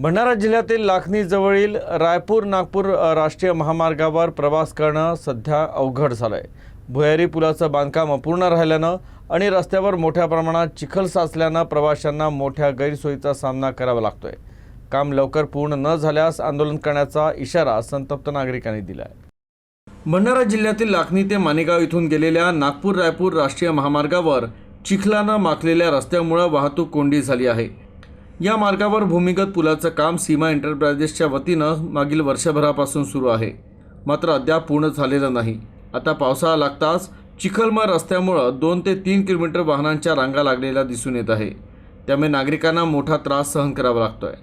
भंडारा जिल्ह्यातील लाखनी जवळील रायपूर नागपूर राष्ट्रीय महामार्गावर प्रवास करणं सध्या अवघड झालंय। भुयारी पुलाचं बांधकाम अपूर्ण राहिल्यानं आणि रस्त्यावर मोठ्या प्रमाणात चिखल साचल्यानं प्रवाशांना मोठ्या गैरसोयीचा सामना करावा लागतोय। काम लवकर पूर्ण न झाल्यास आंदोलन करण्याचा इशारा संतप्त नागरिकांनी दिलाय। भंडारा जिल्ह्यातील लाखनी ते मानेगाव इथून गेलेल्या नागपूर रायपूर राष्ट्रीय महामार्गावर चिखलानं माखलेल्या रस्त्यामुळे वाहतूक कोंडी झाली आहे। या मार्गावर भूमिगत पुलाचं काम सीमा एंटरप्राइजेसच्या वतीनं मागील वर्षभरापासून सुरू आहे, मात्र अद्याप पूर्ण झालेलं नाही। आता पावसाळा लागताच चिखलमय रस्त्यामुळे 2 ते 3 किलोमीटर वाहनांच्या रांगा लागलेल्या दिसून येत आहे। त्यामुळे नागरिकांना मोठा त्रास सहन करावा लागतोय।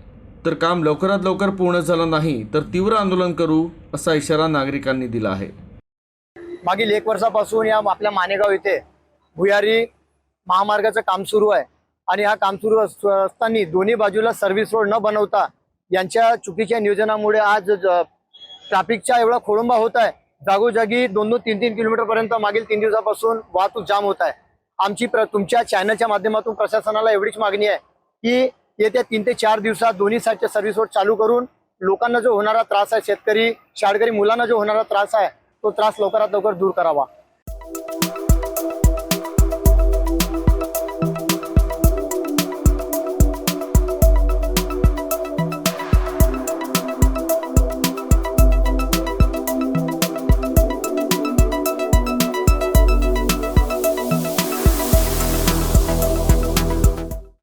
तर काम लवकरात लवकर पूर्ण झालं नाही तर तीव्र आंदोलन करू असा इशारा नागरिकांनी दिला आहे। मागील 1 वर्षापासून या आपल्या मानेगाव इथे भुयारी महामार्गाचं काम सुरू आहे आणि हा काम सुरू असताना दोन्ही बाजूला सर्व्हिस रोड न बनवता यांच्या चुकीच्या नियोजनामुळे आज ट्रॅफिकचा एवढा खोळंबा होत आहे। जागोजागी 2-2, 3-3 किलोमीटर पर्यंत मागील 3 दिवसापासून वाहतूक जाम होत आहे। आमची तुमच्या चॅनलच्या माध्यमातून प्रशासनाला एवढीच मागणी आहे की येत्या 3 ते 4 दिवसात दोन्ही साईडचे सर्व्हिस रोड चालू करून लोकांना जो होणारा त्रास आहे, शेतकरी शाळकरी मुलांना जो होणारा त्रास आहे, तो त्रास लवकरात लवकर दूर करावा।